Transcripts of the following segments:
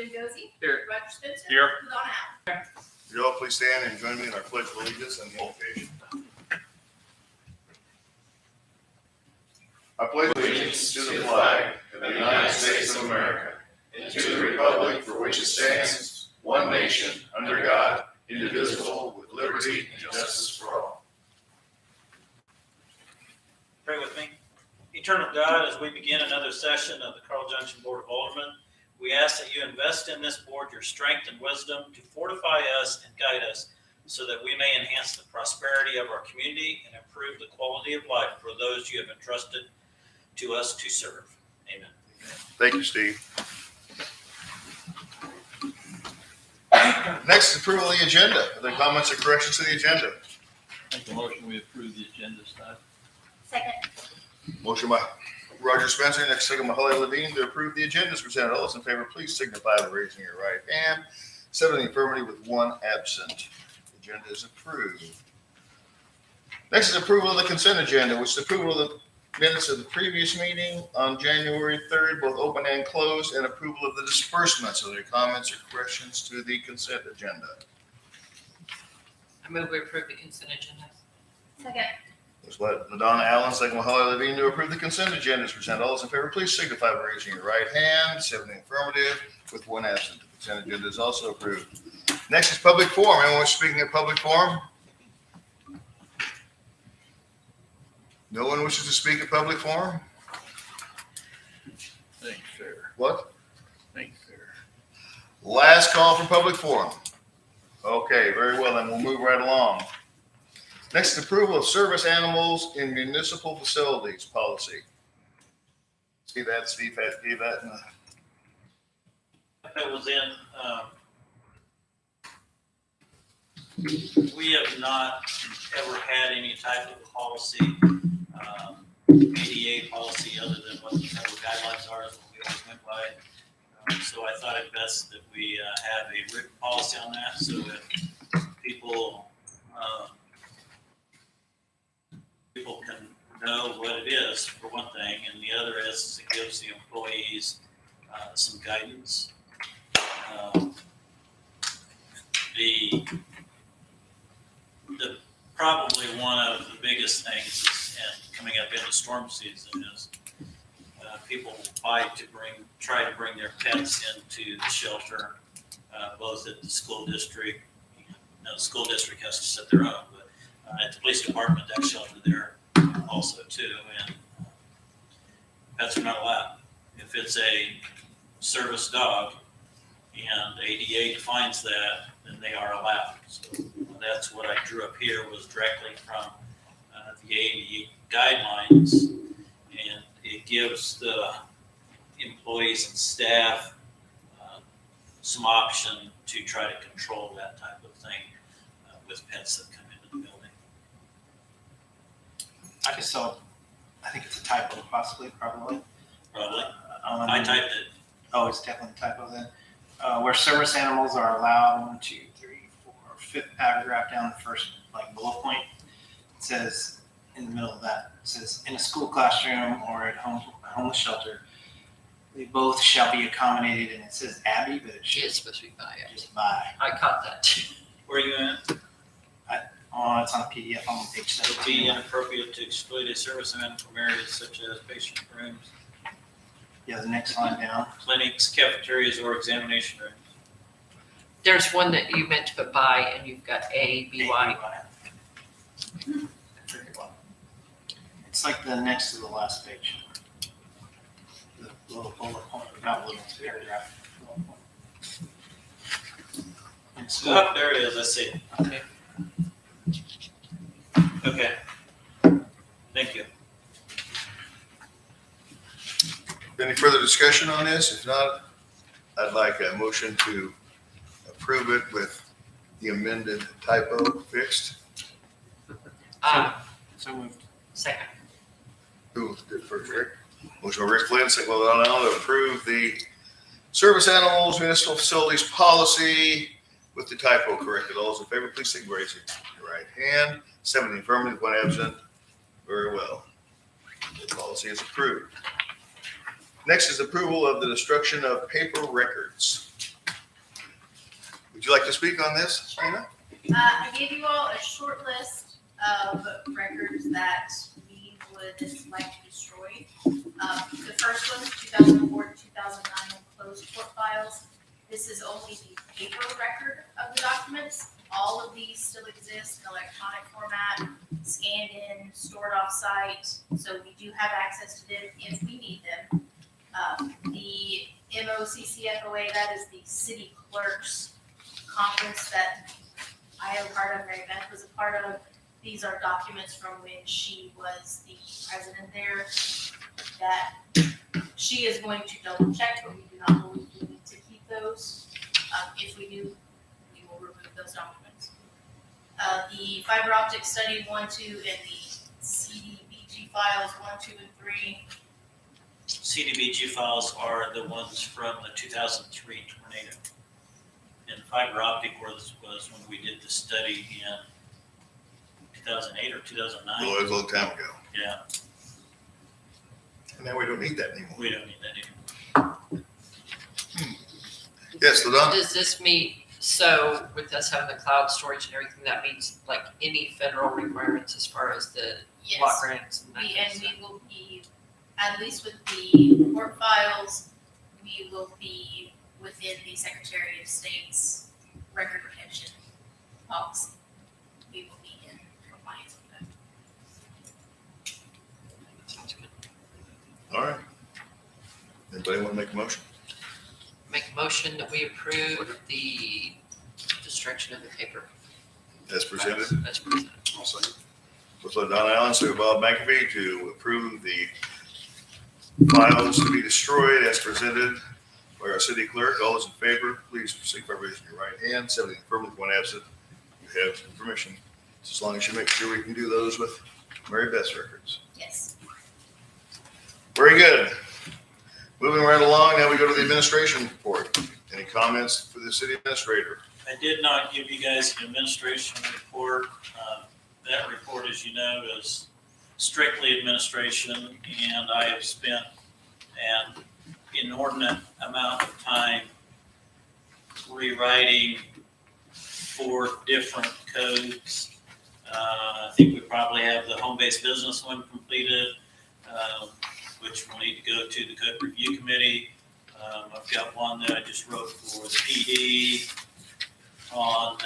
Jim Dozy. Here. Roger Spencer. Here. Donna Allen. You all please stand and join me in our pledge of allegiance and the invocation. I pledge allegiance to the flag of the United States of America and to the republic for which it stands, one nation, under God, indivisible, with liberty and justice for all. Pray with me. Eternal God, as we begin another session of the Carl Junction Board of Alderman, we ask that you invest in this board your strength and wisdom to fortify us and guide us so that we may enhance the prosperity of our community and improve the quality of life for those you have entrusted to us to serve. Amen. Thank you, Steve. Next is approval of the agenda. Are there comments or corrections to the agenda? Make a motion, we approve the agenda, Steve. Second. Motion by Roger Spencer, next second by Holly Levine to approve the agenda as presented. All those in favor, please signify by raising your right hand. 7 in the affirmative with 1 absent. The agenda is approved. Next is approval of the consent agenda, which is approval of the minutes of the previous meeting on January 3rd, both open and closed, and approval of the disbursements. Are there comments or questions to the consent agenda? I move we approve the consent agenda. Second. Let's let Donna Allen, second by Holly Levine to approve the consent agenda as presented. All those in favor, please signify by raising your right hand. 7 in the affirmative with 1 absent. The consent agenda is also approved. Next is public forum. Anyone speaking at public forum? No one wishes to speak at public forum? Thanks, sir. What? Thanks, sir. Last call for public forum. Okay, very well, then we'll move right along. Next is approval of service animals in municipal facilities policy. See that, Steve gave that in the That was in, we have not ever had any type of policy, ADA policy other than what the federal guidelines are, is what we always went by. So I thought it best that we have a written policy on that, so if people can know what it is, for one thing, and the other is it gives the employees some guidance. The probably one of the biggest things is, and coming up into storm season, is people try to bring their pets into the shelter, both at the school district. The school district has to set their own, but at the police department, that shelter there also too, and pets are not allowed. If it's a service dog and ADA defines that, then they are allowed. So that's what I drew up here, was directly from the ADA guidelines, and it gives the employees and staff some option to try to control that type of thing with pets that come into the building. I think it's a typo, possibly, probably. Probably. I typed it. Oh, it's definitely a typo then. Where service animals are allowed, 1, 2, 3, 4, 5th paragraph down the first bullet point. It says in the middle of that, it says in a school classroom or at a homeless shelter, they both shall be accommodated, and it says Abby, but it She should is supposed to be by it. just by. I caught that too. Where are you at? Oh, it's on a PDF. I'm on page It would be 17. inappropriate to exclude a service animal from areas such as patient rooms, Yeah, the next line down. clinics, cafeterias, or examination rooms. There's one that you meant to put by, and you've got A-B-Y. Very well. It's like the next to the last page. The little bullet point, not little paragraph. Bullet point. And school. Oh, there it is. I see it. Okay. Okay. Thank you. Any further discussion on this? If not, I'd like a motion to approve it with the amended typo fixed. So moved. Second. Who did first, Rick? Motion by Rick Flynn, second by Don Allen to approve the service animals municipal facilities policy with the typo corrected. All those in favor, please signify by raising your right hand. 7 in the affirmative, 1 absent. Very well. The policy is approved. Next is approval of the destruction of paper records. Would you like to speak on this, Dana? I gave you all a short list of records that we would like to destroy. The first one is 2004 to 2009 closed court files. This is only the paper record of the documents. All of these still exist in electronic format, scanned in, stored off-site, so we do have access to them if we need them. The MOCCFOA, that is the city clerk's conference that I am part of, Mary Beth was a part of. These are documents from when she was the president there that she is going to double check, but we do not believe we need to keep those. If we do, we will remove those documents. The fiber optic study 1, 2, and the CDBG files 1, 2, and 3. CDBG files are the ones from the 2003 tornado. And fiber optic was when we did the study in 2008 or 2009. Well, it was a long time ago. Yeah, And now we don't need that anymore. we don't need that anymore. Yes, Ladonna? Does this meet, so with us having the cloud storage and everything, that meets like any federal requirements as far as the block Yes, grants and that we, kind of and stuff? we will be, at least with the court files, we will be within the Secretary of State's record retention policy. We will be in compliance with that. Sounds good. All right. Anybody want to make a motion? Make a motion that we approve the destruction of the paper. As presented. As presented. With Ladonna Allen, so Bob McAfee to approve the files to be destroyed as presented by our city clerk. All those in favor, please proceed by raising your right hand. 7 in the affirmative, 1 absent. You have permission, as long as you make sure we can do those with Mary Beth's records. Yes. Very good. Moving right along, now we go to the administration report. Any comments for the city administrator? I did not give you guys an administration report. That report, as you know, is strictly administration, and I have spent an inordinate amount of time rewriting 4 different codes. I think we probably have the home-based business one completed, which will need to go to the code review committee. I've got one that I just wrote for the PD on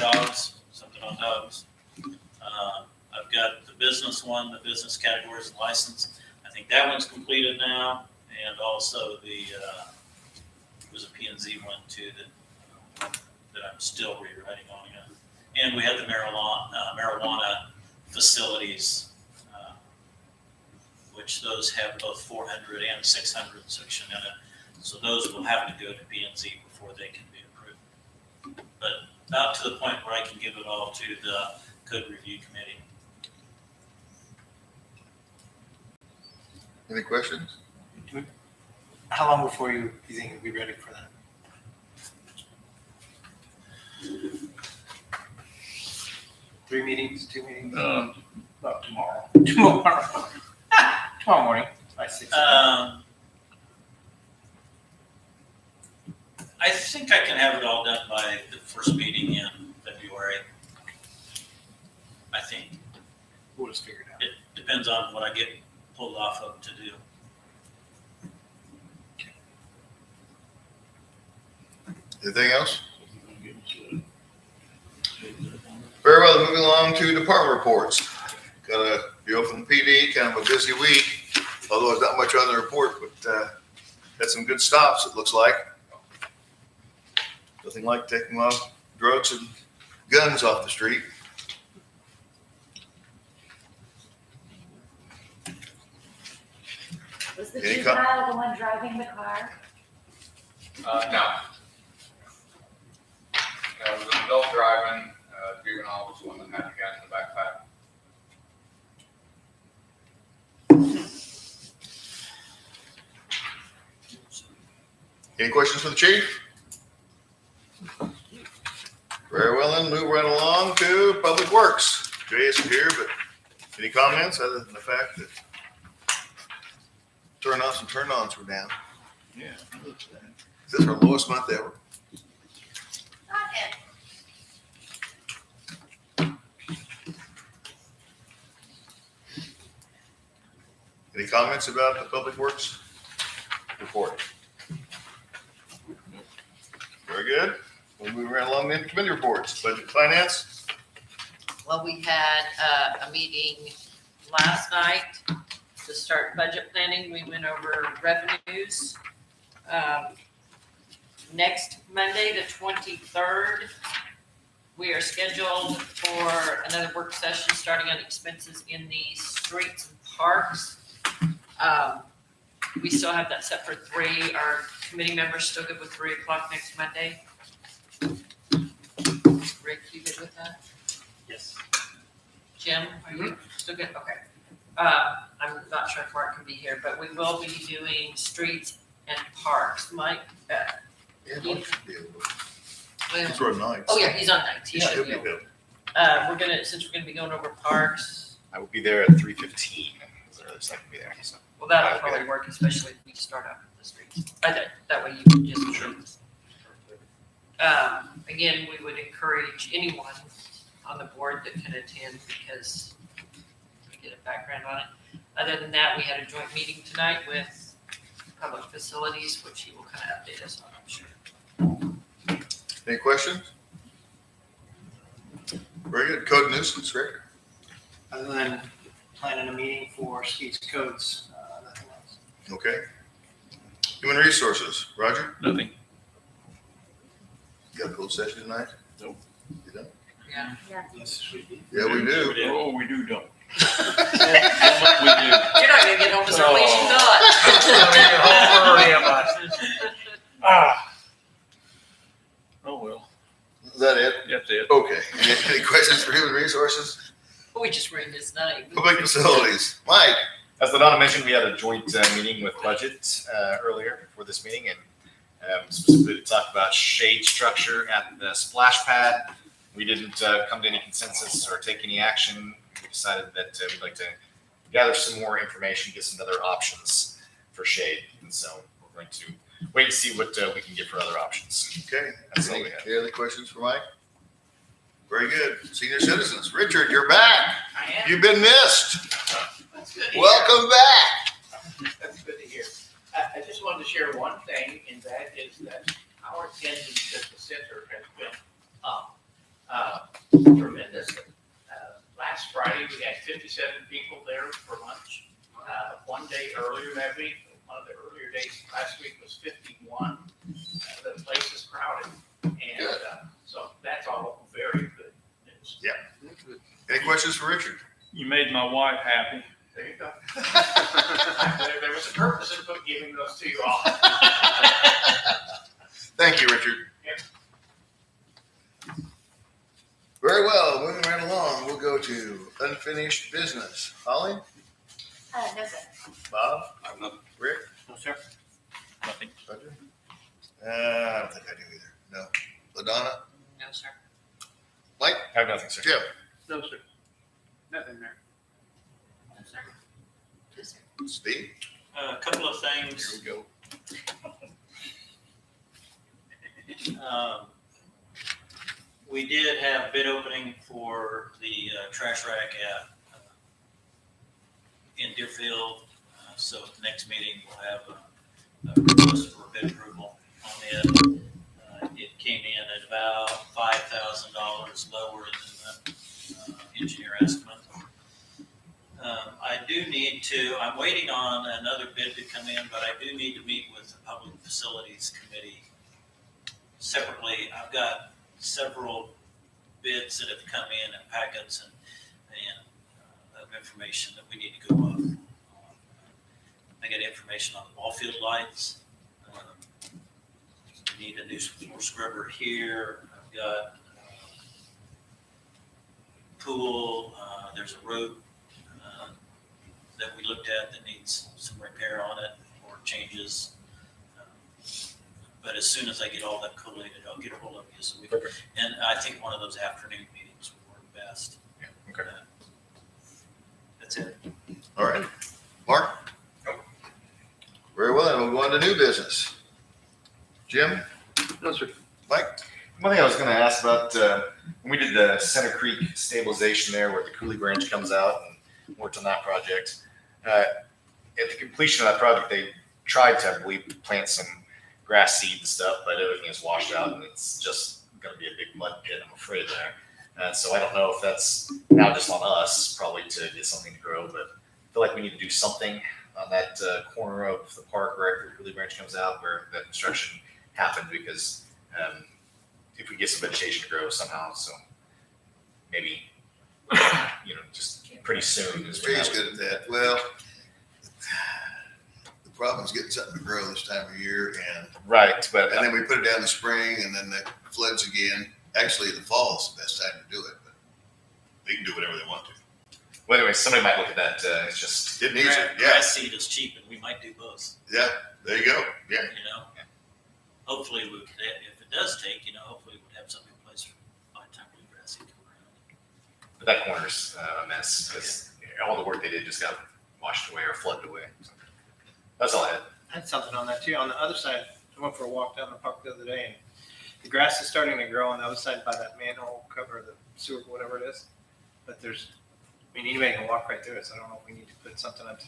dogs, something on dogs. I've got the business one, the business categories and license. I think that one's completed now, and also the was a P&Z one too that I'm still rewriting on. And we had the marijuana facilities, which those have both 400 and 600 section in it. So those will have to go to P&Z before they can be approved. But not to the point where I can give it all to the code review committee. Any questions? How long before you think you'll be ready for that? Three meetings, 2 meetings? About tomorrow. Tomorrow morning by 6. I think I can have it all done by the first meeting in February. I think. We'll just figure it out. It depends on what I get pulled off of to do. Anything else? Very well, moving along to department reports. Got a deal from the PD, kind of a busy week, although there's not much on the report, but had some good stops, it looks like. Nothing like taking off drugs and guns off the street. Was the Any juvenile the one driving the car? No. It was an adult driving, juvenile was the one that had the gun in the backpack. Any questions for the chief? Very well, then move right along to Public Works. Jay isn't here, but any comments other than the fact that turn-offs and turn-ons were down? Yeah. Is this our lowest month ever? Not yet. Any comments about the Public Works report? Very good. We'll move right along then. Committee reports, budget finance. Well, we had a meeting last night to start budget planning. We went over revenues. Next Monday, the 23rd, we are scheduled for another work session starting on expenses in the streets and parks. We still have that set for 3. Our committee members still good with 3 o'clock next Monday? Rick, you good with that? Yes. Jim, are you still good? Okay. I'm not sure if Mark can be here, but we will be doing streets and parks. Mike, Yeah, Mike should be able to. well, He's running nights. oh yeah, he's on nights. He Yeah, should he'll be be able. able. We're gonna, since we're gonna be going over parks, I will be there at 3:15. Is the earliest I can be there. So. well, that'll Okay. probably work, especially if we start out with the streets. That way you can just. Sure. Again, we would encourage anyone on the board that can attend because we get a background on it. Other than that, we had a joint meeting tonight with public facilities, which he will kind of update us on, I'm sure. Any questions? Very good. Code nuisance, Rick. Other than planning a meeting for streets codes, nothing else. Okay. Human resources, Roger. Nothing. You got a closed session tonight? Nope. You don't? Yeah. Yes, we do. Yeah, we do. Oh, we do, don't. You're not gonna get home as early as you thought. Ah. Oh, well, Is that it? that's it. Okay. Any questions for human resources? We just ran this night. Public facilities, Mike. As LaDonna mentioned, we had a joint meeting with budget earlier before this meeting, and specifically to talk about shade structure at the splash pad. We didn't come to any consensus or take any action. We decided that we'd like to gather some more information, get some other options for shade, and so we're going to wait and see what we can get for other options. Okay. That's all we Any have. any other questions for Mike? Very good. Senior citizens, Richard, you're back. I am. You've been missed. That's good to hear. Welcome back. That's good to hear. I just wanted to share one thing, and that is that our attendance at the center has been up tremendous. Last Friday, we had 57 people there for lunch. One day earlier that week, one of the earlier days last week was 51. The place is crowded, and so that's all very good news. Any questions for Richard? You made my wife happy. There you go. There was a purpose in giving those to you all. Thank you, Richard. Yep. Very well, moving right along, we'll go to unfinished business. Holly, No, sir. Bob, I have nothing. Rick, No, sir. Nothing. Roger? I don't think I do either. No. LaDonna, No, sir. I have nothing, sir. Jim, No, sir. Nothing there. No, sir. Yes, sir. Steve, A couple of Here things. we go. We did have bid opening for the trash rack at in Deerfield. So at the next meeting, we'll have a request for bid approval on it. It came in at about $5,000 lower than the engineer estimate. I do need to, I'm waiting on another bid to come in, but I do need to meet with the Public Facilities Committee separately. I've got several bids that have come in and packets and of information that we need to go up. I got information on the ball field lights. We need a new floor scrubber here. I've got pool. There's a road that we looked at that needs some repair on it or changes. But as soon as I get all that collated, I'll get a hold of you. So we, Perfect. and I think one of those afternoon meetings would work best. Yeah, okay. That's it. all right. Mark? Very well, then we'll go on to new business. Jim? No, sir. Mike? One thing I was going to ask about, when we did the Center Creek stabilization there where the Cooley Branch comes out and worked on that project, at the completion of that project, they tried to, I believe, plant some grass seed and stuff, but everything is washed out and it's just going to be a big mud pit, I'm afraid there. So I don't know if that's now just on us probably to get something to grow, but I feel like we need to do something on that corner of the park where the Cooley Branch comes out where that construction happened because if we get some vegetation to grow somehow, so maybe, just pretty soon. Is when Jay's that good at that. Well, the problem is getting something to grow this time of year, and right, but then we put it down in the spring, and then it floods again. Actually, the fall is the best time to do it, but they can do whatever they want to. well, anyway, somebody might look at that. It's just It needs it, yeah, Grass seed is cheap and we might do both, yeah, there you go, yeah. Hopefully we could, if it does take, hopefully we'd have something in place by the time we grass seed come around. but that corner's a mess because all the work they did just got washed away or flooded away. So that's all I had. I had something on that too. On the other side, I went for a walk down the park the other day and the grass is starting to grow on the other side by that manhole cover, the sewer, whatever it is. But anybody can walk right through it. So I don't know if we need to put something up to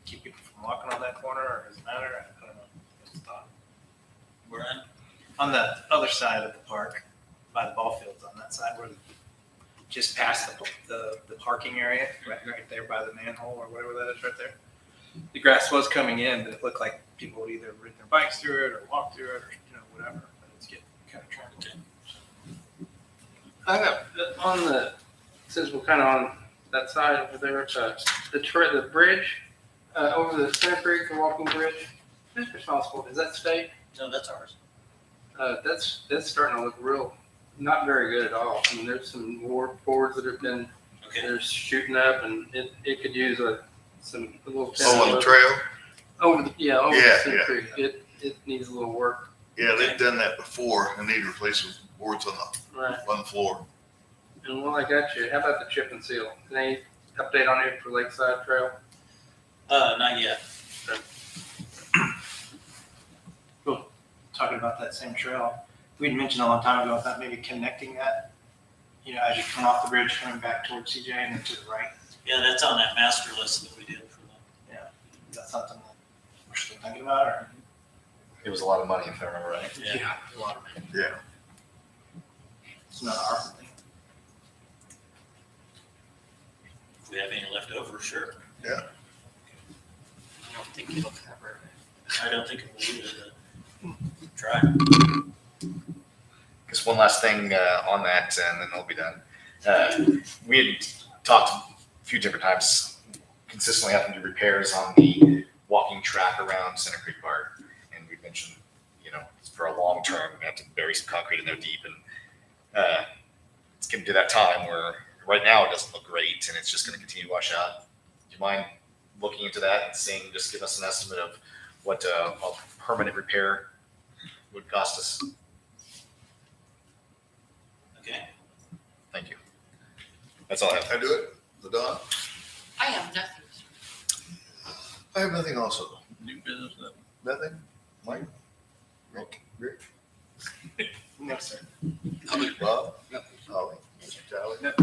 keep people from walking on that corner or does it matter? I don't know. Just a thought. We're in. On the other side of the park, by the ball fields, on that side where just past the parking area, right there by the manhole or whatever that is right there. The grass was coming in, but it looked like people would either ride their bikes through it or walk through it or whatever. But it's getting kind of trampled. I have since we're kind of on that side over there, the bridge over the Center Creek, the walking bridge. Who's responsible? Is that state? No, that's ours. That's starting to look not very good at all. I mean, there's some more boards that have been Okay. they're shooting up, and it could use a little. Oh, on the trail? Over the Yeah, Center yeah. Creek. It needs a little work. Yeah, they've done that before and need to replace some boards Right. on the floor. And while I got you, how about the chip and seal? Any update on it for Lakeside Trail? Not yet. Talking about that same trail, we'd mentioned a long time ago about maybe connecting that, as you come off the bridge coming back towards CJ and then to the right. Yeah, that's on that master list that we did for them. Is that something that we're still thinking about, or? It was a lot of money if I remember right. Yeah. A lot of it. Yeah. It's not our thing. If we have any left over, sure. I don't think it'll cover it. I don't think it will either, but try. Just one last thing on that, and then I'll be done. We had talked a few different times, consistently having to do repairs on the walking track around Center Creek Park, and we mentioned, for a long term, we have to bury some concrete in there deep, and it's getting to that time where right now it doesn't look great, and it's just going to continue to wash out. Do you mind looking into that and just give us an estimate of what a permanent repair would cost us? Okay. Thank you. That's all I have. I do it, LaDon? I have nothing. I have nothing also. New business, Nothing? Mike? Rick? Rick? No, sir. Bob? Holly? Charlie?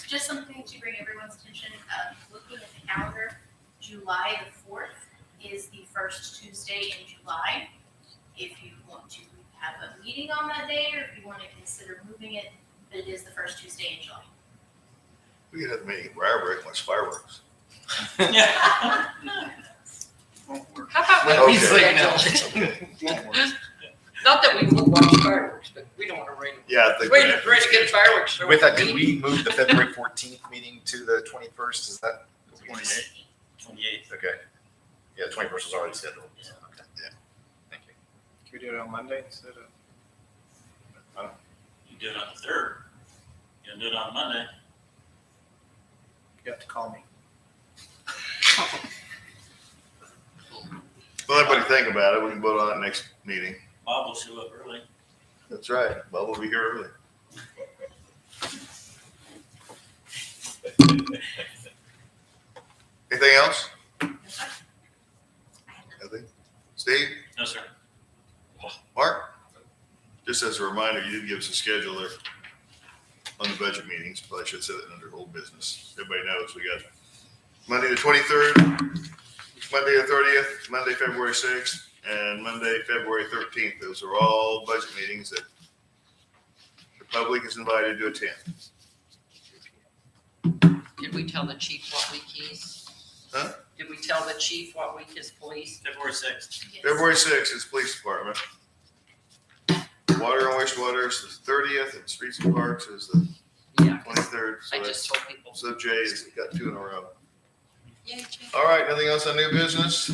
Just something to bring everyone's attention, looking at the calendar, July the 4th is the first Tuesday in July. If you want to have a meeting on that day, or if you want to consider moving it, it is the first Tuesday in July. We could have a meeting where I break much fireworks. Yeah. How about we Okay. reschedule it? Not that we won't watch fireworks, but we don't want to rain. Yeah, I think. Wait, ready to get fireworks. show. With that, did we move the February 14th meeting to the 21st? Is that? 28th. 28th. Okay. Yeah, 21st was already scheduled. So, okay. Yeah. Thank you. Can we do it on Monday instead of? You do it on the 3rd. You can do it on Monday. You have to call me. Well, everybody think about it. We can vote on it next meeting. Bob will show up early. That's right. Bob will be here early. Anything else? Nothing? Steve? No, sir. Mark? Just as a reminder, you did give us a schedule there on the budget meetings, but I should say that under old business. Everybody knows we got Monday the 23rd, Monday the 30th, Monday, February 6th, and Monday, February 13th. Those are all budget meetings that the public is invited to attend. Did we tell the chief what week he's? Huh? Did we tell the chief what week is police? February 6th. Yes. February 6th is police department. Water and wastewater is the 30th, and streets and parks is the Yeah, 23rd. I just told people. So Jay's got 2 in a row. Yay, chief. All right, nothing else on new business?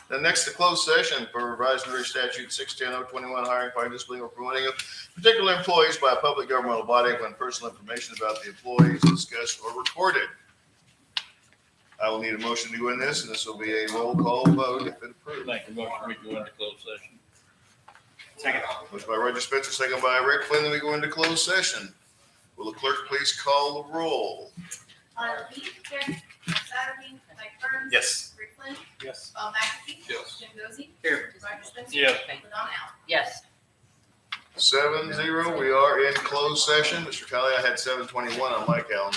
Then next, the closed session for revised Missouri statute 610-021, hiring, firing, disciplining, or promoting of particular employees by a public governmental body when personal information about the employees is discussed or recorded. I will need a motion to go in this, and this will be a roll call vote if it approved. Make a motion, we go into closed session. Second. Motion by Roger Spencer, second by Rick Flynn, then we go into closed session. Will the clerk please call the roll? Levine, here. Satterwheel, Mike Burns. Yes. Rick Flynn, Yes. Bob McAfee. Yes. Jim Dozy. Here. Roger Spencer. Yes. Ladon Allen. Yes. 7-0, we are in closed session. Mr. Kelly, I had 7:21 on my calendar.